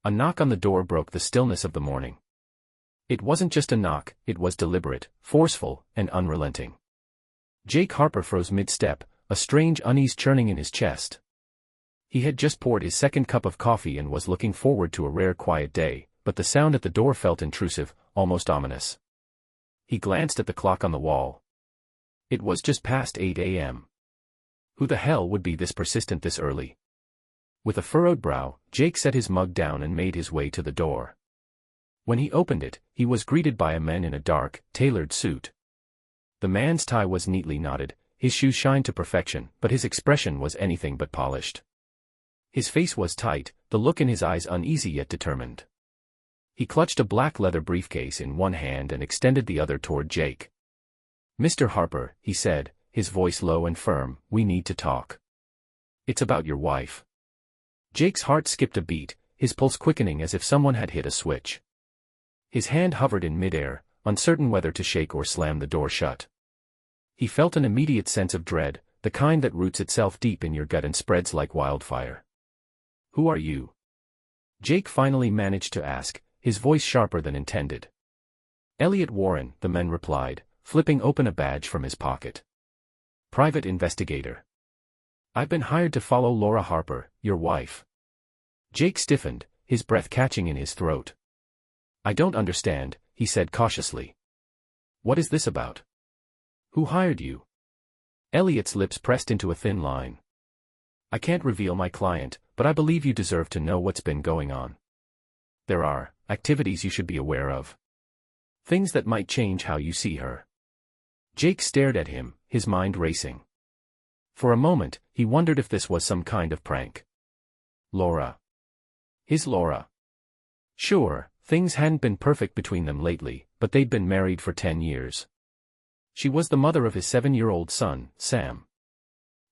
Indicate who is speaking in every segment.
Speaker 1: A knock on the door broke the stillness of the morning. It wasn't just a knock, it was deliberate, forceful, and unrelenting. Jake Harper froze mid-step, a strange unease churning in his chest. He had just poured his second cup of coffee and was looking forward to a rare quiet day, but the sound at the door felt intrusive, almost ominous. He glanced at the clock on the wall. It was just past 8 a.m. Who the hell would be this persistent this early? With a furrowed brow, Jake set his mug down and made his way to the door. When he opened it, he was greeted by a man in a dark, tailored suit. The man's tie was neatly knotted, his shoes shined to perfection, but his expression was anything but polished. His face was tight, the look in his eyes uneasy yet determined. He clutched a black leather briefcase in one hand and extended the other toward Jake. "Mr. Harper," he said, his voice low and firm, "we need to talk. It's about your wife." Jake's heart skipped a beat, his pulse quickening as if someone had hit a switch. His hand hovered in midair, uncertain whether to shake or slam the door shut. He felt an immediate sense of dread, the kind that roots itself deep in your gut and spreads like wildfire. "Who are you?" Jake finally managed to ask, his voice sharper than intended. "Elliot Warren," the man replied, flipping open a badge from his pocket. "Private investigator. I've been hired to follow Laura Harper, your wife." Jake stiffened, his breath catching in his throat. "I don't understand," he said cautiously. "What is this about? Who hired you?" Elliot's lips pressed into a thin line. "I can't reveal my client, but I believe you deserve to know what's been going on. There are activities you should be aware of. Things that might change how you see her." Jake stared at him, his mind racing. For a moment, he wondered if this was some kind of prank. Laura. His Laura. Sure, things hadn't been perfect between them lately, but they'd been married for 10 years. She was the mother of his 7-year-old son, Sam.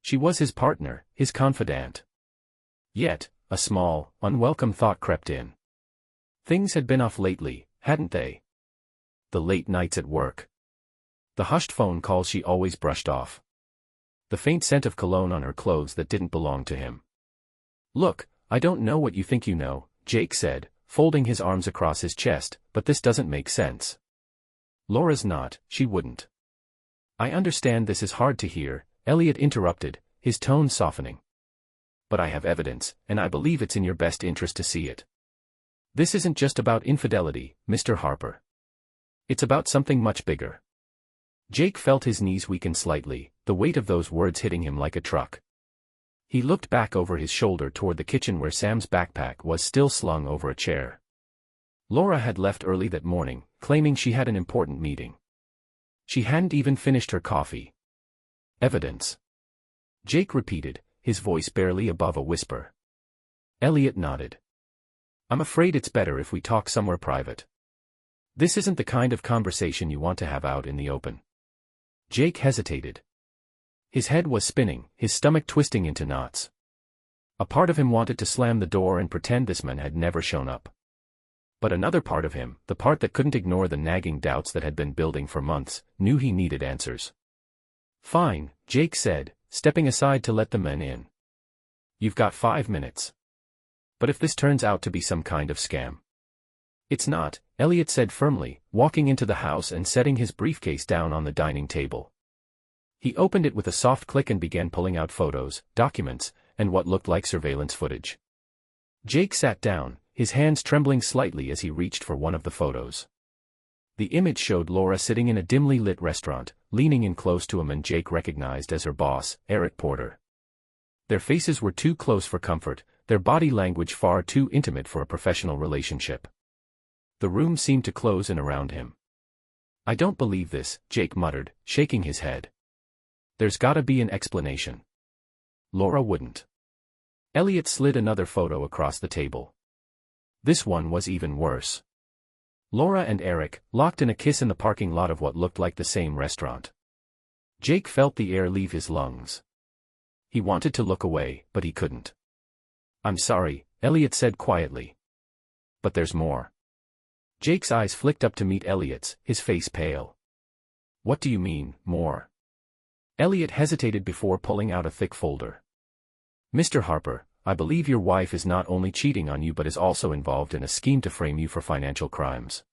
Speaker 1: She was his partner, his confidant. Yet, a small, unwelcome thought crept in. Things had been off lately, hadn't they? The late nights at work. The hushed phone calls she always brushed off. The faint scent of cologne on her clothes that didn't belong to him. "Look, I don't know what you think you know," Jake said, folding his arms across his chest, "but this doesn't make sense. Laura's not, she wouldn't." "I understand this is hard to hear," Elliot interrupted, his tone softening. "But I have evidence, and I believe it's in your best interest to see it. This isn't just about infidelity, Mr. Harper. It's about something much bigger." Jake felt his knees weaken slightly, the weight of those words hitting him like a truck. He looked back over his shoulder toward the kitchen where Sam's backpack was still slung over a chair. Laura had left early that morning, claiming she had an important meeting. She hadn't even finished her coffee. "Evidence?" Jake repeated, his voice barely above a whisper. Elliot nodded. "I'm afraid it's better if we talk somewhere private. This isn't the kind of conversation you want to have out in the open." Jake hesitated. His head was spinning, his stomach twisting into knots. A part of him wanted to slam the door and pretend this man had never shown up. But another part of him, the part that couldn't ignore the nagging doubts that had been building for months, knew he needed answers. "Fine," Jake said, stepping aside to let the men in. "You've got 5 minutes. But if this turns out to be some kind of scam..." "It's not," Elliot said firmly, walking into the house and setting his briefcase down on the dining table. He opened it with a soft click and began pulling out photos, documents, and what looked like surveillance footage. Jake sat down, his hands trembling slightly as he reached for one of the photos. The image showed Laura sitting in a dimly lit restaurant, leaning in close to a man Jake recognized as her boss, Eric Porter. Their faces were too close for comfort, their body language far too intimate for a professional relationship. The room seemed to close in around him. "I don't believe this," Jake muttered, shaking his head. "There's gotta be an explanation." Laura wouldn't. Elliot slid another photo across the table. This one was even worse. Laura and Eric, locked in a kiss in the parking lot of what looked like the same restaurant. Jake felt the air leave his lungs. He wanted to look away, but he couldn't. "I'm sorry," Elliot said quietly. "But there's more." Jake's eyes flicked up to meet Elliot's, his face pale. "What do you mean, more?" Elliot hesitated before pulling out a thick folder. "Mr. Harper, I believe your wife is not only cheating on you but is also involved in a scheme to frame you for financial crimes.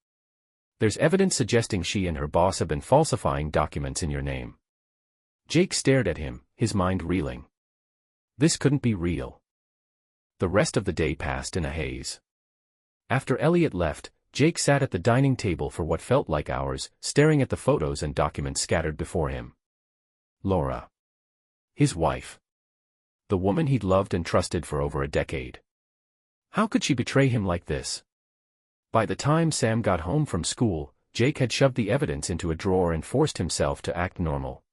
Speaker 1: There's evidence suggesting she and her boss have been falsifying documents in your name." Jake stared at him, his mind reeling. This couldn't be real. The rest of the day passed in a haze. After Elliot left, Jake sat at the dining table for what felt like hours, staring at the photos and documents scattered before him. Laura. His wife. The woman he'd loved and trusted for over a decade. How could she betray him like this? By the time Sam got home from school, Jake had shoved the evidence into a drawer and forced himself to act normal.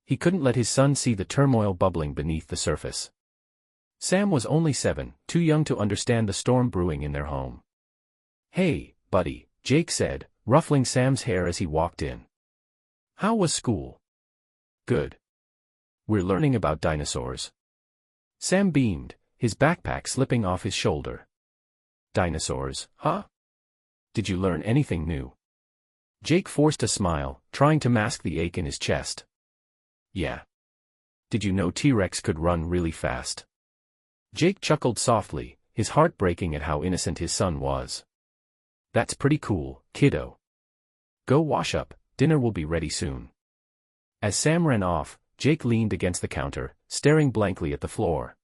Speaker 1: He couldn't let his son see the turmoil bubbling beneath the surface. Sam was only 7, too young to understand the storm brewing in their home. "Hey, buddy," Jake said, ruffling Sam's hair as he walked in. "How was school?" "Good. We're learning about dinosaurs." Sam beamed, his backpack slipping off his shoulder. "Dinosaurs, huh? Did you learn anything new?" Jake forced a smile, trying to mask the ache in his chest. "Yeah. Did you know T-Rex could run really fast?" Jake chuckled softly, his heart breaking at how innocent his son was. "That's pretty cool, kiddo. Go wash up, dinner will be ready soon." As Sam ran off, Jake leaned against the counter, staring blankly at the floor.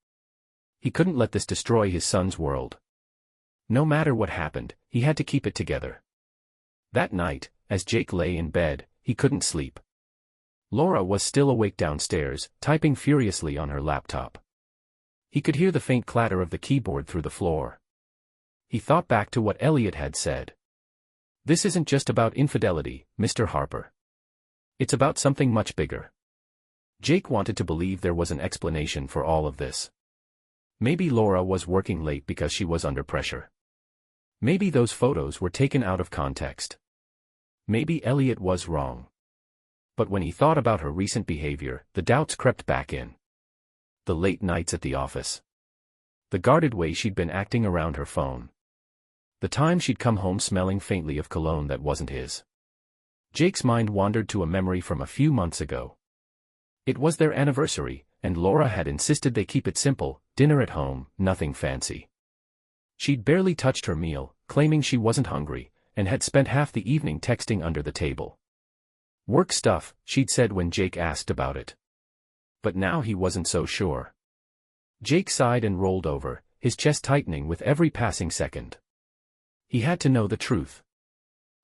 Speaker 1: He couldn't let this destroy his son's world. No matter what happened, he had to keep it together. That night, as Jake lay in bed, he couldn't sleep. Laura was still awake downstairs, typing furiously on her laptop. He could hear the faint clatter of the keyboard through the floor. He thought back to what Elliot had said. "This isn't just about infidelity, Mr. Harper. It's about something much bigger." Jake wanted to believe there was an explanation for all of this. Maybe Laura was working late because she was under pressure. Maybe those photos were taken out of context. Maybe Elliot was wrong. But when he thought about her recent behavior, the doubts crept back in. The late nights at the office. The guarded way she'd been acting around her phone. The time she'd come home smelling faintly of cologne that wasn't his. Jake's mind wandered to a memory from a few months ago. It was their anniversary, and Laura had insisted they keep it simple, dinner at home, nothing fancy. She'd barely touched her meal, claiming she wasn't hungry, and had spent half the evening texting under the table. Work stuff, she'd said when Jake asked about it. But now he wasn't so sure. Jake sighed and rolled over, his chest tightening with every passing second. He had to know the truth.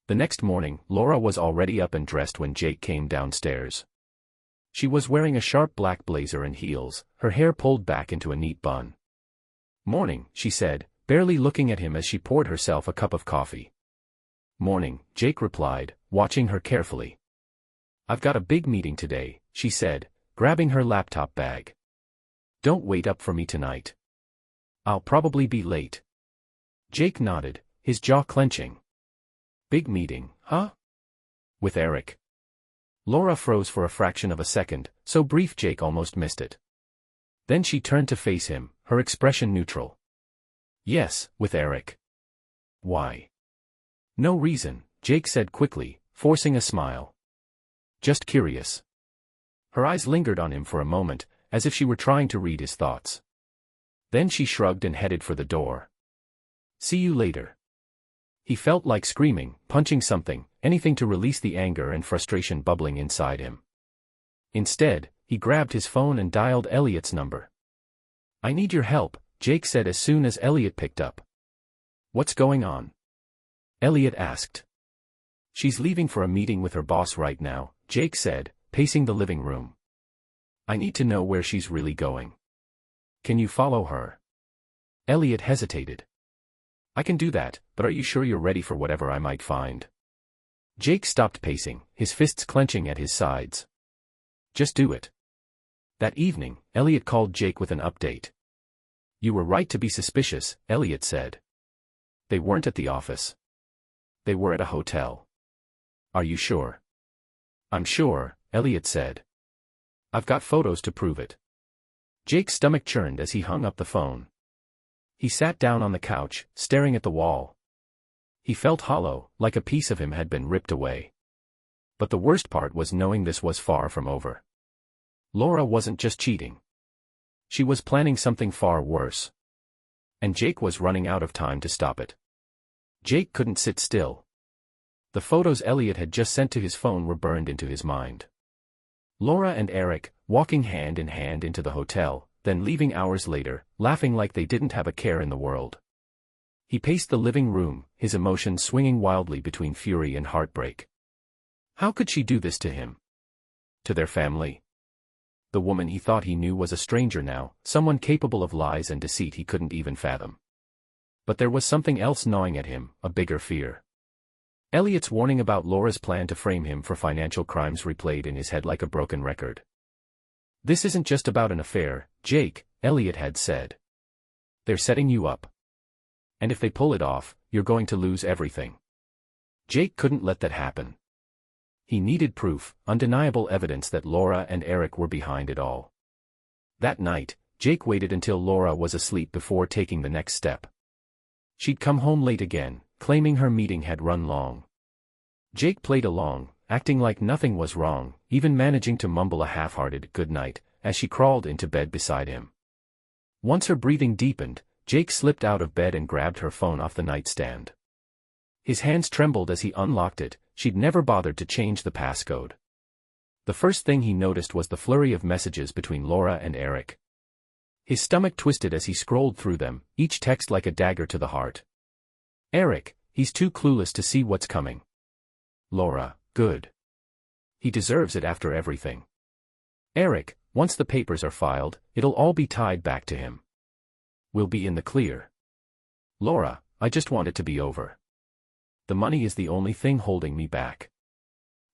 Speaker 1: The next morning, Laura was already up and dressed when Jake came downstairs. She was wearing a sharp black blazer and heels, her hair pulled back into a neat bun. "Morning," she said, barely looking at him as she poured herself a cup of coffee. "Morning," Jake replied, watching her carefully. "I've got a big meeting today," she said, grabbing her laptop bag. "Don't wait up for me tonight. I'll probably be late." Jake nodded, his jaw clenching. "Big meeting, huh? With Eric?" Laura froze for a fraction of a second, so brief Jake almost missed it. Then she turned to face him, her expression neutral. "Yes, with Eric." "Why?" "No reason," Jake said quickly, forcing a smile. "Just curious." Her eyes lingered on him for a moment, as if she were trying to read his thoughts. Then she shrugged and headed for the door. "See you later." He felt like screaming, punching something, anything to release the anger and frustration bubbling inside him. Instead, he grabbed his phone and dialed Elliot's number. "I need your help," Jake said as soon as Elliot picked up. "What's going on?" Elliot asked. "She's leaving for a meeting with her boss right now," Jake said, pacing the living room. "I need to know where she's really going. Can you follow her?" Elliot hesitated. "I can do that, but are you sure you're ready for whatever I might find?" Jake stopped pacing, his fists clenching at his sides. "Just do it." That evening, Elliot called Jake with an update. "You were right to be suspicious," Elliot said. "They weren't at the office. They were at a hotel." "Are you sure?" "I'm sure," Elliot said. "I've got photos to prove it." Jake's stomach churned as he hung up the phone. He sat down on the couch, staring at the wall. He felt hollow, like a piece of him had been ripped away. But the worst part was knowing this was far from over. Laura wasn't just cheating. She was planning something far worse. And Jake was running out of time to stop it. Jake couldn't sit still. The photos Elliot had just sent to his phone were burned into his mind. Laura and Eric, walking hand in hand into the hotel, then leaving hours later, laughing like they didn't have a care in the world. He paced the living room, his emotions swinging wildly between fury and heartbreak. How could she do this to him? To their family? The woman he thought he knew was a stranger now, someone capable of lies and deceit he couldn't even fathom. But there was something else gnawing at him, a bigger fear. Elliot's warning about Laura's plan to frame him for financial crimes replayed in his head like a broken record. This isn't just about an affair, Jake, Elliot had said. They're setting you up. And if they pull it off, you're going to lose everything. Jake couldn't let that happen. He needed proof, undeniable evidence that Laura and Eric were behind it all. That night, Jake waited until Laura was asleep before taking the next step. She'd come home late again, claiming her meeting had run long. Jake played along, acting like nothing was wrong, even managing to mumble a half-hearted good night as she crawled into bed beside him. Once her breathing deepened, Jake slipped out of bed and grabbed her phone off the nightstand. His hands trembled as he unlocked it. She'd never bothered to change the passcode. The first thing he noticed was the flurry of messages between Laura and Eric. His stomach twisted as he scrolled through them, each text like a dagger to the heart. Eric, he's too clueless to see what's coming. Laura, good. He deserves it after everything. Eric, once the papers are filed, it'll all be tied back to him. We'll be in the clear. Laura, I just want it to be over. The money is the only thing holding me back.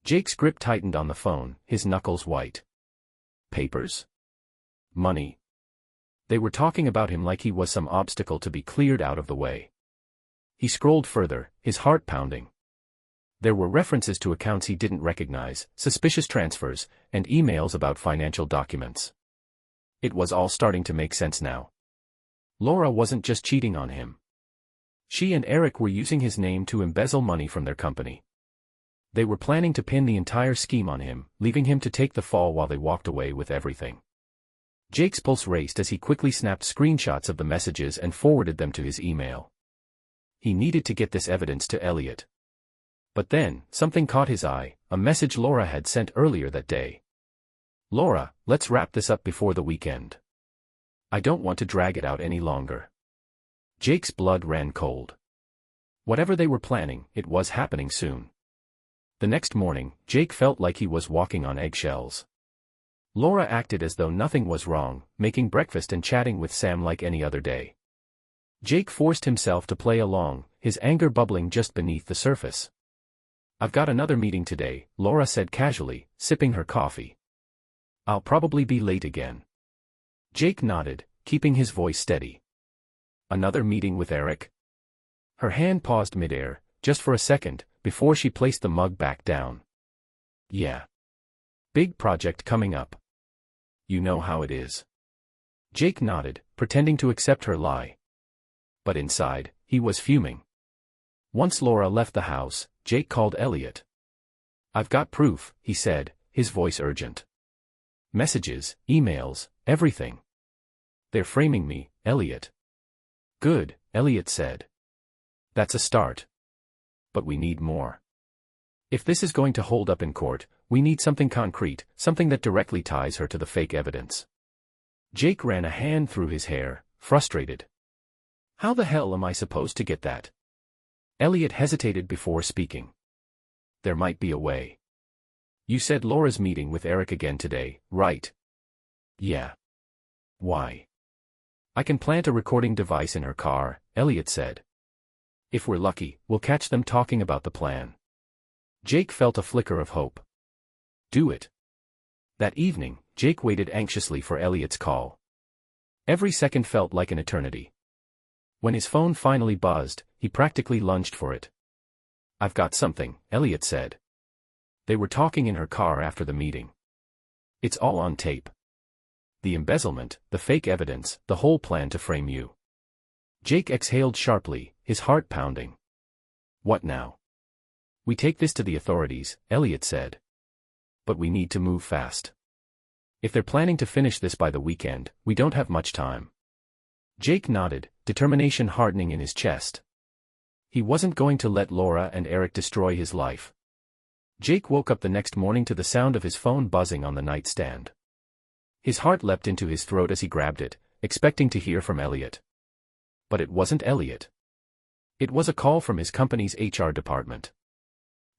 Speaker 1: Jake's grip tightened on the phone, his knuckles white. Papers? Money. They were talking about him like he was some obstacle to be cleared out of the way. He scrolled further, his heart pounding. There were references to accounts he didn't recognize, suspicious transfers, and emails about financial documents. It was all starting to make sense now. Laura wasn't just cheating on him. She and Eric were using his name to embezzle money from their company. They were planning to pin the entire scheme on him, leaving him to take the fall while they walked away with everything. Jake's pulse raced as he quickly snapped screenshots of the messages and forwarded them to his email. He needed to get this evidence to Elliot. But then, something caught his eye, a message Laura had sent earlier that day. Laura, let's wrap this up before the weekend. I don't want to drag it out any longer. Jake's blood ran cold. Whatever they were planning, it was happening soon. The next morning, Jake felt like he was walking on eggshells. Laura acted as though nothing was wrong, making breakfast and chatting with Sam like any other day. Jake forced himself to play along, his anger bubbling just beneath the surface. I've got another meeting today, Laura said casually, sipping her coffee. I'll probably be late again. Jake nodded, keeping his voice steady. Another meeting with Eric? Her hand paused midair, just for a second, before she placed the mug back down. Yeah. Big project coming up. You know how it is. Jake nodded, pretending to accept her lie. But inside, he was fuming. Once Laura left the house, Jake called Elliot. I've got proof, he said, his voice urgent. Messages, emails, everything. They're framing me, Elliot. Good, Elliot said. That's a start. But we need more. If this is going to hold up in court, we need something concrete, something that directly ties her to the fake evidence. Jake ran a hand through his hair, frustrated. How the hell am I supposed to get that? Elliot hesitated before speaking. There might be a way. You said Laura's meeting with Eric again today, right? Yeah. Why? I can plant a recording device in her car, Elliot said. If we're lucky, we'll catch them talking about the plan. Jake felt a flicker of hope. Do it. That evening, Jake waited anxiously for Elliot's call. Every second felt like an eternity. When his phone finally buzzed, he practically lunged for it. I've got something, Elliot said. They were talking in her car after the meeting. It's all on tape. The embezzlement, the fake evidence, the whole plan to frame you. Jake exhaled sharply, his heart pounding. What now? We take this to the authorities, Elliot said. But we need to move fast. If they're planning to finish this by the weekend, we don't have much time. Jake nodded, determination hardening in his chest. He wasn't going to let Laura and Eric destroy his life. Jake woke up the next morning to the sound of his phone buzzing on the nightstand. His heart leapt into his throat as he grabbed it, expecting to hear from Elliot. But it wasn't Elliot. It was a call from his company's HR department.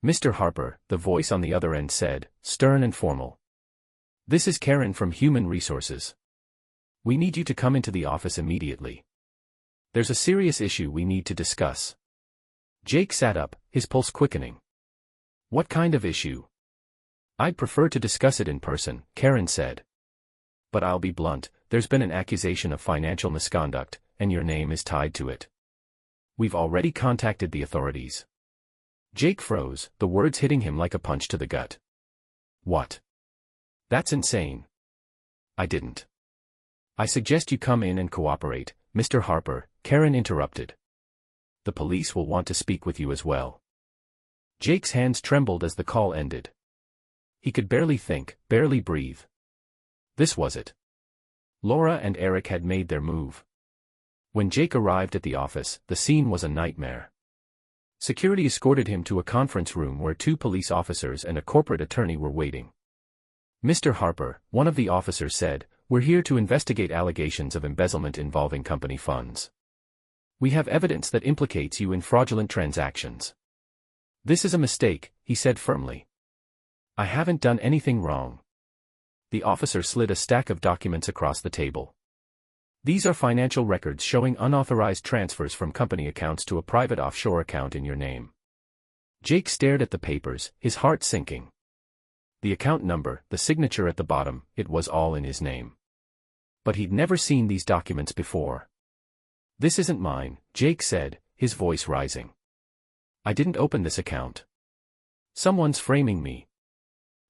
Speaker 1: "Mr. Harper," the voice on the other end said, stern and formal. "This is Karen from Human Resources. We need you to come into the office immediately. There's a serious issue we need to discuss." Jake sat up, his pulse quickening. "What kind of issue?" "I'd prefer to discuss it in person," Karen said. "But I'll be blunt, there's been an accusation of financial misconduct, and your name is tied to it. We've already contacted the authorities." Jake froze, the words hitting him like a punch to the gut. "What? That's insane." "I didn't. I suggest you come in and cooperate, Mr. Harper," Karen interrupted. "The police will want to speak with you as well." Jake's hands trembled as the call ended. He could barely think, barely breathe. This was it. Laura and Eric had made their move. When Jake arrived at the office, the scene was a nightmare. Security escorted him to a conference room where 2 police officers and a corporate attorney were waiting. "Mr. Harper," one of the officers said, "we're here to investigate allegations of embezzlement involving company funds. We have evidence that implicates you in fraudulent transactions." "This is a mistake," he said firmly. "I haven't done anything wrong." The officer slid a stack of documents across the table. "These are financial records showing unauthorized transfers from company accounts to a private offshore account in your name." Jake stared at the papers, his heart sinking. The account number, the signature at the bottom, it was all in his name. But he'd never seen these documents before. "This isn't mine," Jake said, his voice rising. "I didn't open this account. Someone's framing me."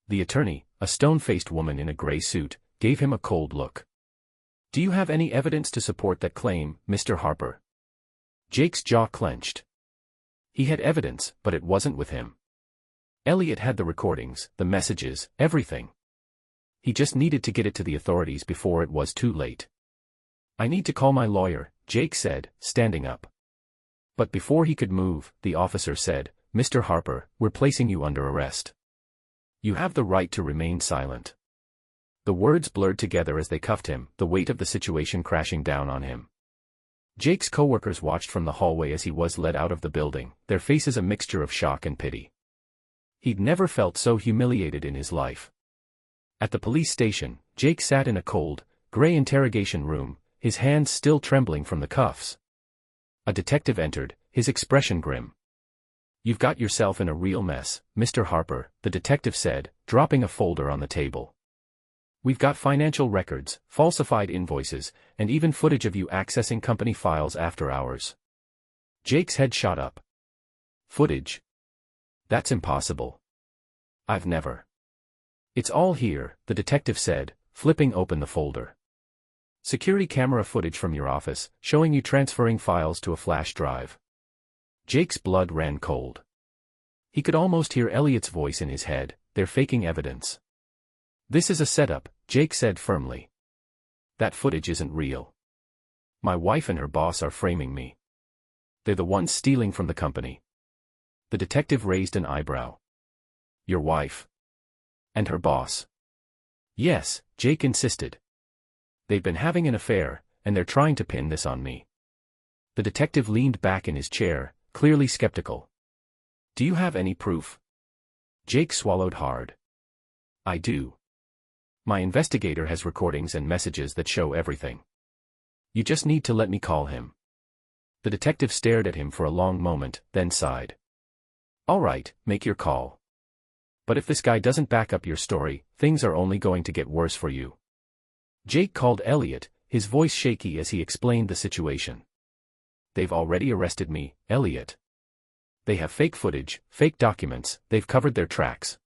Speaker 1: The attorney, a stone-faced woman in a gray suit, gave him a cold look. "Do you have any evidence to support that claim, Mr. Harper?" Jake's jaw clenched. He had evidence, but it wasn't with him. Elliot had the recordings, the messages, everything. He just needed to get it to the authorities before it was too late. "I need to call my lawyer," Jake said, standing up. But before he could move, the officer said, "Mr. Harper, we're placing you under arrest. You have the right to remain silent." The words blurred together as they cuffed him, the weight of the situation crashing down on him. Jake's coworkers watched from the hallway as he was led out of the building, their faces a mixture of shock and pity. He'd never felt so humiliated in his life. At the police station, Jake sat in a cold, gray interrogation room, his hands still trembling from the cuffs. A detective entered, his expression grim. "You've got yourself in a real mess, Mr. Harper," the detective said, dropping a folder on the table. "We've got financial records, falsified invoices, and even footage of you accessing company files after hours." Jake's head shot up. "Footage? That's impossible. I've never." "It's all here," the detective said, flipping open the folder. "Security camera footage from your office, showing you transferring files to a flash drive." Jake's blood ran cold. He could almost hear Elliot's voice in his head, "They're faking evidence." "This is a setup," Jake said firmly. "That footage isn't real. My wife and her boss are framing me. They're the ones stealing from the company." The detective raised an eyebrow. "Your wife? And her boss?" "Yes," Jake insisted. "They've been having an affair, and they're trying to pin this on me." The detective leaned back in his chair, clearly skeptical. "Do you have any proof?" Jake swallowed hard. "I do. My investigator has recordings and messages that show everything. You just need to let me call him." The detective stared at him for a long moment, then sighed. "All right, make your call. But if this guy doesn't back up your story, things are only going to get worse for you." Jake called Elliot, his voice shaky as he explained the situation. "They've already arrested me, Elliot. They have fake footage, fake documents, they've covered their tracks."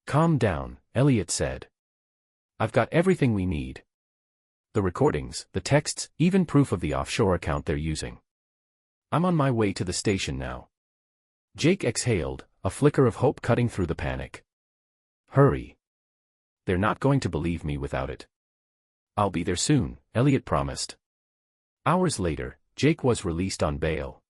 Speaker 1: "Calm down," Elliot said. "I've got everything we need. The recordings, the texts, even proof of the offshore account they're using. I'm on my way to the station now." Jake exhaled, a flicker of hope cutting through the panic. "Hurry. They're not going to believe me without it. I'll be there soon, Elliot promised. Hours later, Jake was released on bail.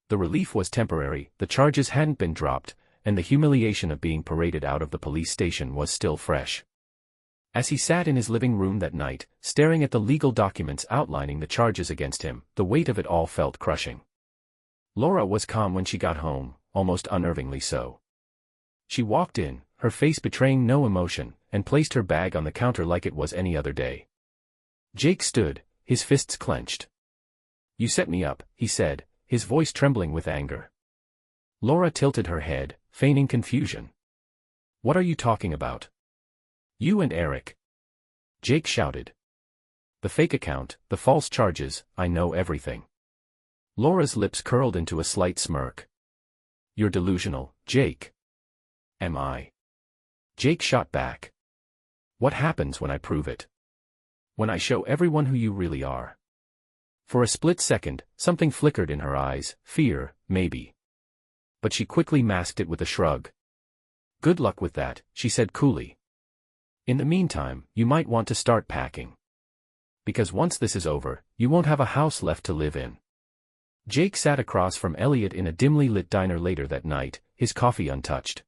Speaker 1: The relief was temporary, the charges hadn't been dropped, and the humiliation of being paraded out of the police station was still fresh. As he sat in his living room that night, staring at the legal documents outlining the charges against him, the weight of it all felt crushing. Laura was calm when she got home, almost unnervingly so. She walked in, her face betraying no emotion, and placed her bag on the counter like it was any other day. Jake stood, his fists clenched. "You set me up," he said, his voice trembling with anger. Laura tilted her head, feigning confusion. "What are you talking about?" "You and Eric." Jake shouted. "The fake account, the false charges, I know everything." Laura's lips curled into a slight smirk. "You're delusional, Jake." "Am I?" Jake shot back. "What happens when I prove it? When I show everyone who you really are?" For a split second, something flickered in her eyes, fear, maybe. But she quickly masked it with a shrug. "Good luck with that," she said coolly. "In the meantime, you might want to start packing. Because once this is over, you won't have a house left to live in." Jake sat across from Elliot in a dimly lit diner later that night, his coffee untouched.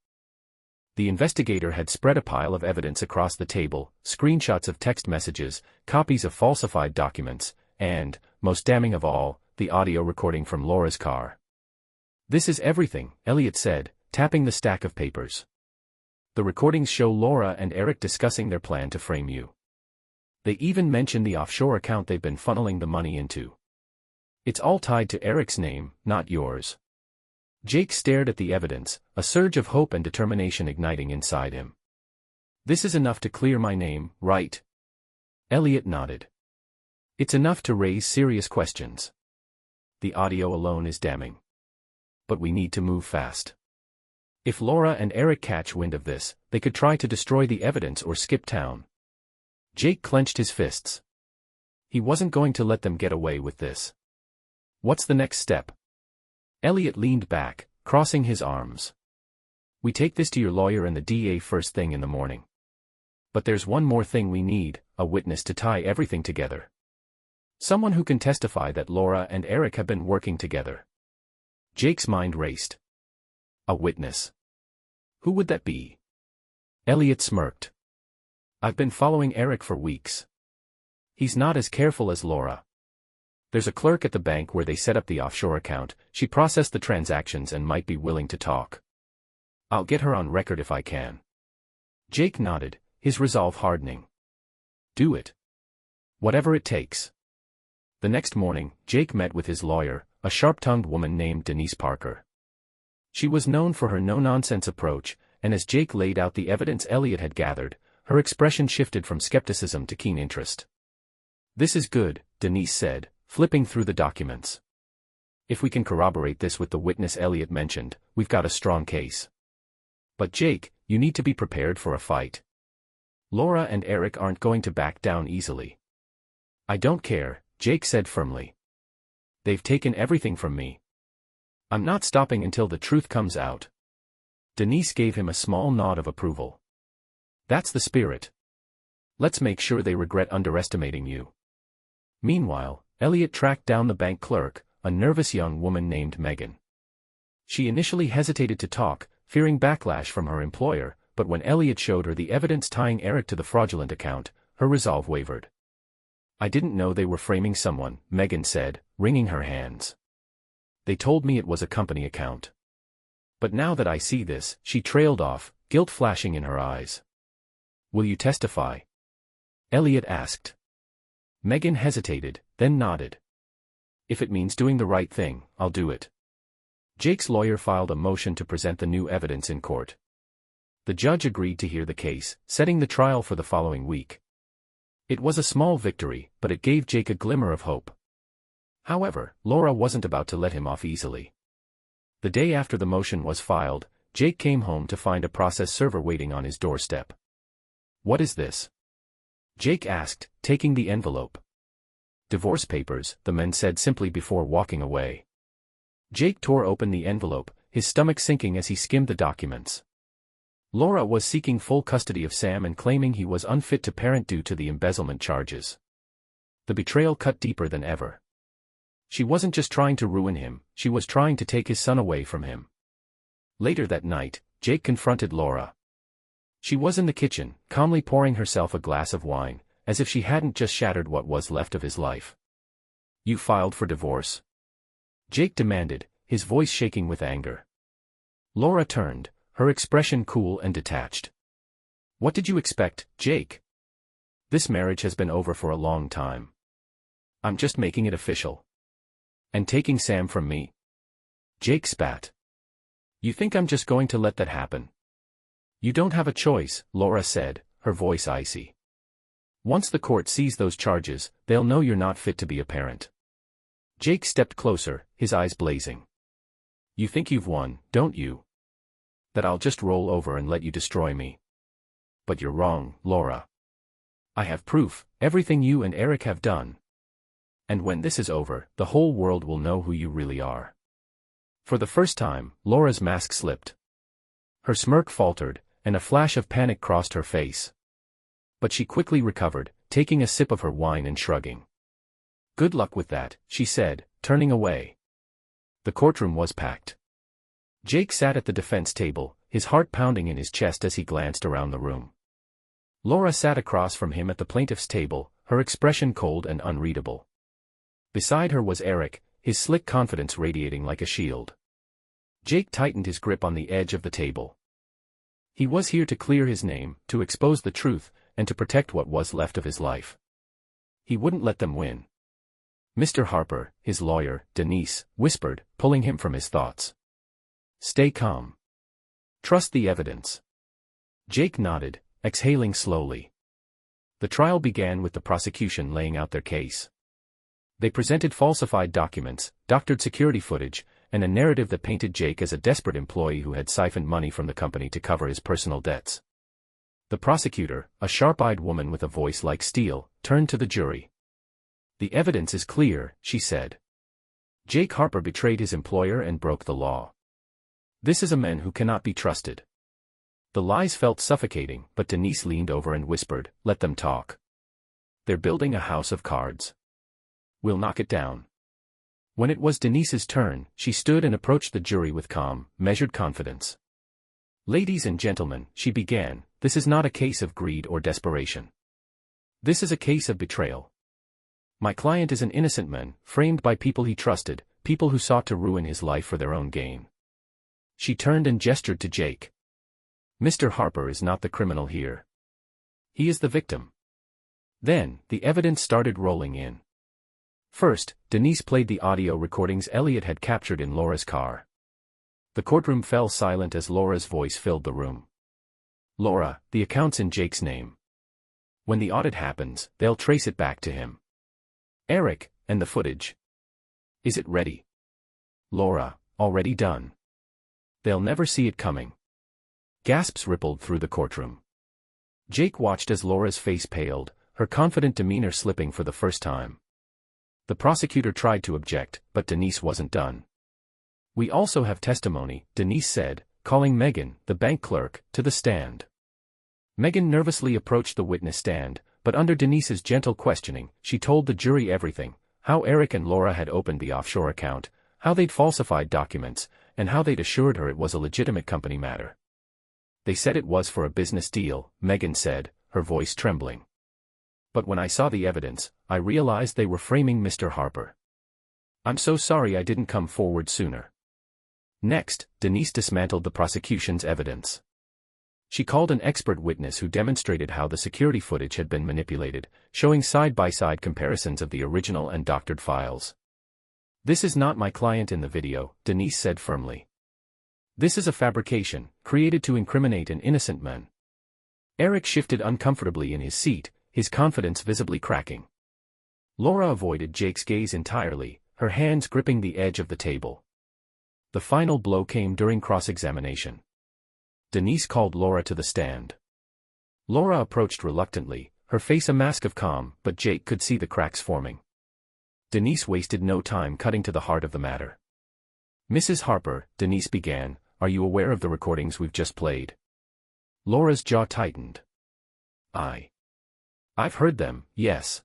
Speaker 1: The investigator had spread a pile of evidence across the table, screenshots of text messages, copies of falsified documents, and, most damning of all, the audio recording from Laura's car. "This is everything," Elliot said, tapping the stack of papers. "The recordings show Laura and Eric discussing their plan to frame you. They even mention the offshore account they've been funneling the money into. It's all tied to Eric's name, not yours." Jake stared at the evidence, a surge of hope and determination igniting inside him. "This is enough to clear my name, right?" Elliot nodded. "It's enough to raise serious questions. The audio alone is damning. But we need to move fast. If Laura and Eric catch wind of this, they could try to destroy the evidence or skip town." Jake clenched his fists. He wasn't going to let them get away with this. "What's the next step?" Elliot leaned back, crossing his arms. "We take this to your lawyer and the DA first thing in the morning. But there's one more thing we need, a witness to tie everything together. Someone who can testify that Laura and Eric have been working together." Jake's mind raced. A witness. Who would that be? Elliot smirked. "I've been following Eric for weeks. He's not as careful as Laura. There's a clerk at the bank where they set up the offshore account, she processed the transactions and might be willing to talk. I'll get her on record if I can." Jake nodded, his resolve hardening. "Do it. Whatever it takes." The next morning, Jake met with his lawyer, a sharp-tongued woman named Denise Parker. She was known for her no-nonsense approach, and as Jake laid out the evidence Elliot had gathered, her expression shifted from skepticism to keen interest. "This is good," Denise said, flipping through the documents. "If we can corroborate this with the witness Elliot mentioned, we've got a strong case. But Jake, you need to be prepared for a fight. Laura and Eric aren't going to back down easily." "I don't care," Jake said firmly. "They've taken everything from me. I'm not stopping until the truth comes out." Denise gave him a small nod of approval. "That's the spirit. Let's make sure they regret underestimating you." Meanwhile, Elliot tracked down the bank clerk, a nervous young woman named Megan. She initially hesitated to talk, fearing backlash from her employer, but when Elliot showed her the evidence tying Eric to the fraudulent account, her resolve wavered. "I didn't know they were framing someone," Megan said, wringing her hands. "They told me it was a company account. But now that I see this," she trailed off, guilt flashing in her eyes. "Will you testify?" Elliot asked. Megan hesitated, then nodded. "If it means doing the right thing, I'll do it." Jake's lawyer filed a motion to present the new evidence in court. The judge agreed to hear the case, setting the trial for the following week. It was a small victory, but it gave Jake a glimmer of hope. However, Laura wasn't about to let him off easily. The day after the motion was filed, Jake came home to find a process server waiting on his doorstep. "What is this?" Jake asked, taking the envelope. "Divorce papers," the man said simply before walking away. Jake tore open the envelope, his stomach sinking as he skimmed the documents. Laura was seeking full custody of Sam and claiming he was unfit to parent due to the embezzlement charges. The betrayal cut deeper than ever. She wasn't just trying to ruin him, she was trying to take his son away from him. Later that night, Jake confronted Laura. She was in the kitchen, calmly pouring herself a glass of wine, as if she hadn't just shattered what was left of his life. "You filed for divorce?" Jake demanded, his voice shaking with anger. Laura turned, her expression cool and detached. "What did you expect, Jake? This marriage has been over for a long time. I'm just making it official. And taking Sam from me?" Jake spat. "You think I'm just going to let that happen?" "You don't have a choice," Laura said, her voice icy. "Once the court sees those charges, they'll know you're not fit to be a parent." Jake stepped closer, his eyes blazing. "You think you've won, don't you? That I'll just roll over and let you destroy me? But you're wrong, Laura. I have proof, everything you and Eric have done. And when this is over, the whole world will know who you really are." For the first time, Laura's mask slipped. Her smirk faltered, and a flash of panic crossed her face. But she quickly recovered, taking a sip of her wine and shrugging. "Good luck with that," she said, turning away. The courtroom was packed. Jake sat at the defense table, his heart pounding in his chest as he glanced around the room. Laura sat across from him at the plaintiff's table, her expression cold and unreadable. Beside her was Eric, his slick confidence radiating like a shield. Jake tightened his grip on the edge of the table. He was here to clear his name, to expose the truth, and to protect what was left of his life. He wouldn't let them win. "Mr. Harper," his lawyer, Denise, whispered, pulling him from his thoughts. "Stay calm. Trust the evidence." Jake nodded, exhaling slowly. The trial began with the prosecution laying out their case. They presented falsified documents, doctored security footage, and a narrative that painted Jake as a desperate employee who had siphoned money from the company to cover his personal debts. The prosecutor, a sharp-eyed woman with a voice like steel, turned to the jury. "The evidence is clear," she said. "Jake Harper betrayed his employer and broke the law. This is a man who cannot be trusted." The lies felt suffocating, but Denise leaned over and whispered, "Let them talk. They're building a house of cards. We'll knock it down." When it was Denise's turn, she stood and approached the jury with calm, measured confidence. "Ladies and gentlemen," she began, "this is not a case of greed or desperation. This is a case of betrayal. My client is an innocent man, framed by people he trusted, people who sought to ruin his life for their own gain." She turned and gestured to Jake. "Mr. Harper is not the criminal here. He is the victim." Then, the evidence started rolling in. First, Denise played the audio recordings Elliot had captured in Laura's car. The courtroom fell silent as Laura's voice filled the room. "Laura, the account's in Jake's name. When the audit happens, they'll trace it back to him. Eric, and the footage. Is it ready? Laura, already done. They'll never see it coming." Gasps rippled through the courtroom. Jake watched as Laura's face paled, her confident demeanor slipping for the first time. The prosecutor tried to object, but Denise wasn't done. "We also have testimony," Denise said, calling Megan, the bank clerk, to the stand. Megan nervously approached the witness stand, but under Denise's gentle questioning, she told the jury everything: how Eric and Laura had opened the offshore account, how they'd falsified documents, and how they'd assured her it was a legitimate company matter. "They said it was for a business deal," Megan said, her voice trembling. "But when I saw the evidence, I realized they were framing Mr. Harper. I'm so sorry I didn't come forward sooner." Next, Denise dismantled the prosecution's evidence. She called an expert witness who demonstrated how the security footage had been manipulated, showing side-by-side comparisons of the original and doctored files. "This is not my client in the video," Denise said firmly. "This is a fabrication, created to incriminate an innocent man." Eric shifted uncomfortably in his seat, his confidence visibly cracking. Laura avoided Jake's gaze entirely, her hands gripping the edge of the table. The final blow came during cross-examination. Denise called Laura to the stand. Laura approached reluctantly, her face a mask of calm, but Jake could see the cracks forming. Denise wasted no time cutting to the heart of the matter. "Mrs. Harper," Denise began, "are you aware of the recordings we've just played?" Laura's jaw tightened. I've heard them, yes.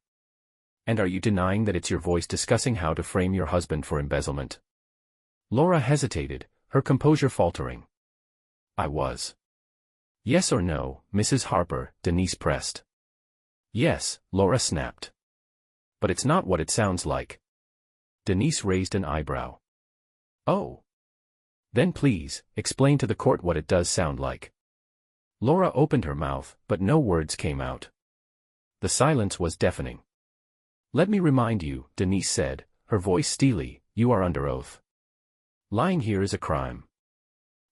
Speaker 1: And are you denying that it's your voice discussing how to frame your husband for embezzlement? Laura hesitated, her composure faltering. I was. Yes or no, Mrs. Harper, Denise pressed. Yes, Laura snapped. But it's not what it sounds like. Denise raised an eyebrow. Oh. Then please, explain to the court what it does sound like. Laura opened her mouth, but no words came out. The silence was deafening. Let me remind you, Denise said, her voice steely, you are under oath. Lying here is a crime.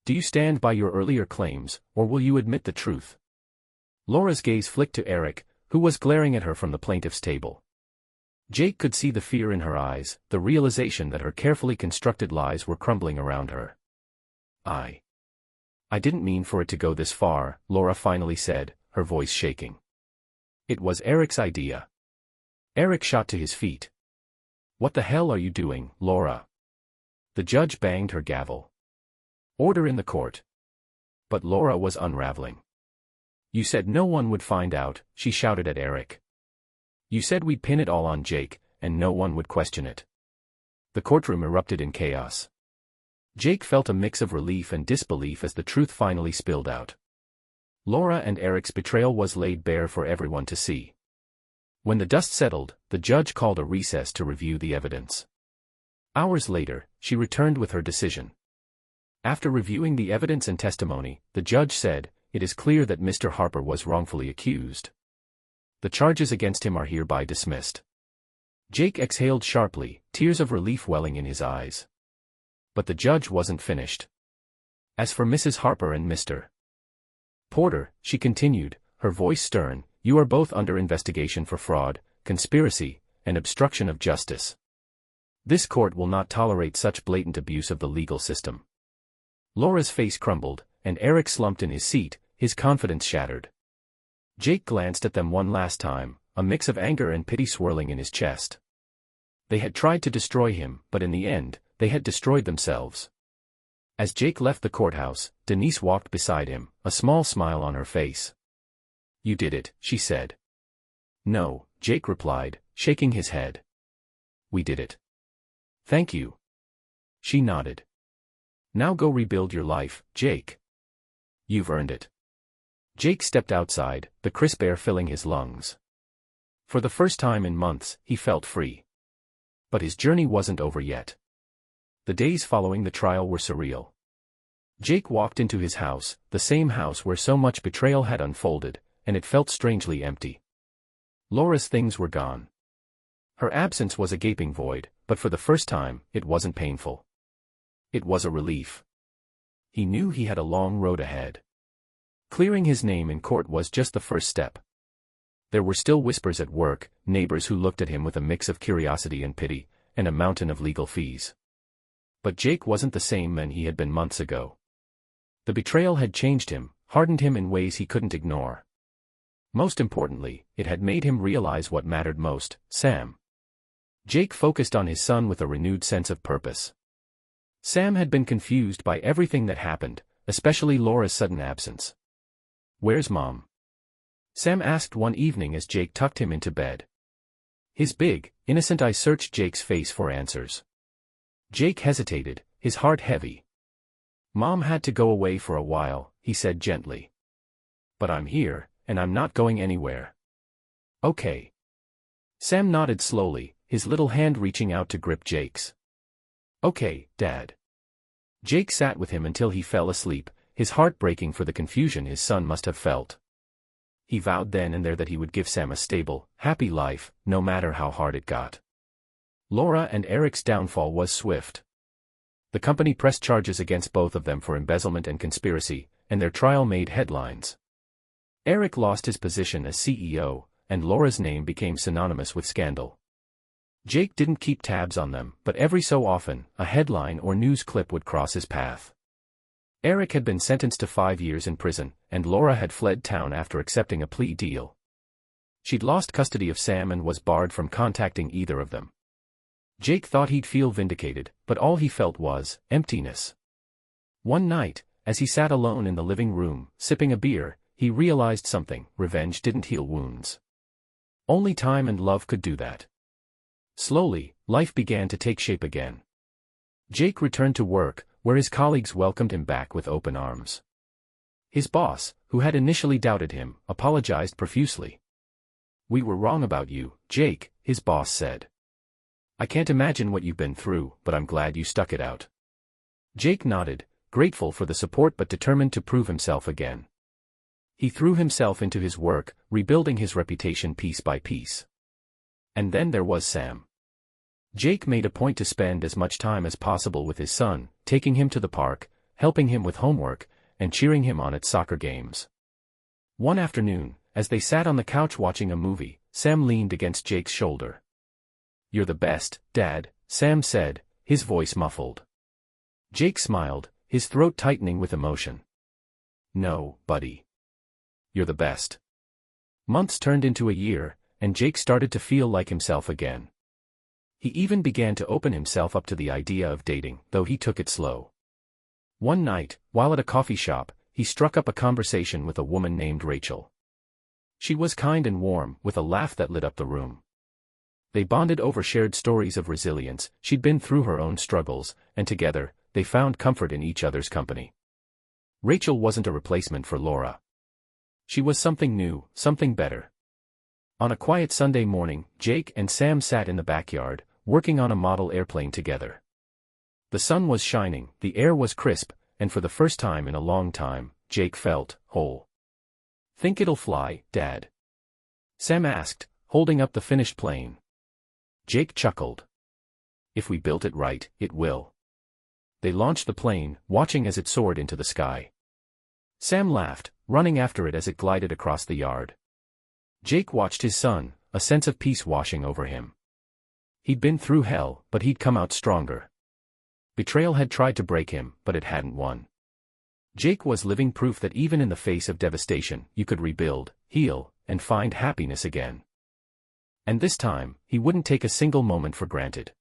Speaker 1: Do you stand by your earlier claims, or will you admit the truth? Laura's gaze flicked to Eric, who was glaring at her from the plaintiff's table. Jake could see the fear in her eyes, the realization that her carefully constructed lies were crumbling around her. I didn't mean for it to go this far, Laura finally said, her voice shaking. It was Eric's idea. Eric shot to his feet. What the hell are you doing, Laura? The judge banged her gavel. Order in the court. But Laura was unraveling. You said no one would find out, she shouted at Eric. You said we'd pin it all on Jake, and no one would question it. The courtroom erupted in chaos. Jake felt a mix of relief and disbelief as the truth finally spilled out. Laura and Eric's betrayal was laid bare for everyone to see. When the dust settled, the judge called a recess to review the evidence. Hours later, she returned with her decision. After reviewing the evidence and testimony, the judge said, "It is clear that Mr. Harper was wrongfully accused. The charges against him are hereby dismissed." Jake exhaled sharply, tears of relief welling in his eyes. But the judge wasn't finished. As for Mrs. Harper and Mr. Porter, she continued, her voice stern, you are both under investigation for fraud, conspiracy, and obstruction of justice. This court will not tolerate such blatant abuse of the legal system. Laura's face crumbled, and Eric slumped in his seat, his confidence shattered. Jake glanced at them one last time, a mix of anger and pity swirling in his chest. They had tried to destroy him, but in the end, they had destroyed themselves. As Jake left the courthouse, Denise walked beside him, a small smile on her face. You did it, she said. No, Jake replied, shaking his head. We did it. Thank you. She nodded. Now go rebuild your life, Jake. You've earned it. Jake stepped outside, the crisp air filling his lungs. For the first time in months, he felt free. But his journey wasn't over yet. The days following the trial were surreal. Jake walked into his house, the same house where so much betrayal had unfolded, and it felt strangely empty. Laura's things were gone. Her absence was a gaping void, but for the first time, it wasn't painful. It was a relief. He knew he had a long road ahead. Clearing his name in court was just the first step. There were still whispers at work, neighbors who looked at him with a mix of curiosity and pity, and a mountain of legal fees. But Jake wasn't the same man he had been months ago. The betrayal had changed him, hardened him in ways he couldn't ignore. Most importantly, it had made him realize what mattered most, Sam. Jake focused on his son with a renewed sense of purpose. Sam had been confused by everything that happened, especially Laura's sudden absence. Where's Mom? Sam asked one evening as Jake tucked him into bed. His big, innocent eyes searched Jake's face for answers. Jake hesitated, his heart heavy. Mom had to go away for a while, he said gently. But I'm here, and I'm not going anywhere. Okay. Sam nodded slowly, his little hand reaching out to grip Jake's. Okay, Dad. Jake sat with him until he fell asleep, his heart breaking for the confusion his son must have felt. He vowed then and there that he would give Sam a stable, happy life, no matter how hard it got. Laura and Eric's downfall was swift. The company pressed charges against both of them for embezzlement and conspiracy, and their trial made headlines. Eric lost his position as CEO, and Laura's name became synonymous with scandal. Jake didn't keep tabs on them, but every so often, a headline or news clip would cross his path. Eric had been sentenced to 5 years in prison, and Laura had fled town after accepting a plea deal. She'd lost custody of Sam and was barred from contacting either of them. Jake thought he'd feel vindicated, but all he felt was emptiness. One night, as he sat alone in the living room, sipping a beer, he realized something: revenge didn't heal wounds. Only time and love could do that. Slowly, life began to take shape again. Jake returned to work, where his colleagues welcomed him back with open arms. His boss, who had initially doubted him, apologized profusely. "We were wrong about you, Jake," his boss said. "I can't imagine what you've been through, but I'm glad you stuck it out." Jake nodded, grateful for the support but determined to prove himself again. He threw himself into his work, rebuilding his reputation piece by piece. And then there was Sam. Jake made a point to spend as much time as possible with his son, taking him to the park, helping him with homework, and cheering him on at soccer games. One afternoon, as they sat on the couch watching a movie, Sam leaned against Jake's shoulder. "You're the best, Dad," Sam said, his voice muffled. Jake smiled, his throat tightening with emotion. "No, buddy. You're the best." Months turned into a year, and Jake started to feel like himself again. He even began to open himself up to the idea of dating, though he took it slow. One night, while at a coffee shop, he struck up a conversation with a woman named Rachel. She was kind and warm, with a laugh that lit up the room. They bonded over shared stories of resilience. She'd been through her own struggles, and together, they found comfort in each other's company. Rachel wasn't a replacement for Laura. She was something new, something better. On a quiet Sunday morning, Jake and Sam sat in the backyard, working on a model airplane together. The sun was shining, the air was crisp, and for the first time in a long time, Jake felt whole. "Think it'll fly, Dad?" Sam asked, holding up the finished plane. Jake chuckled. "If we built it right, it will." They launched the plane, watching as it soared into the sky. Sam laughed, running after it as it glided across the yard. Jake watched his son, a sense of peace washing over him. He'd been through hell, but he'd come out stronger. Betrayal had tried to break him, but it hadn't won. Jake was living proof that even in the face of devastation, you could rebuild, heal, and find happiness again. And this time, he wouldn't take a single moment for granted.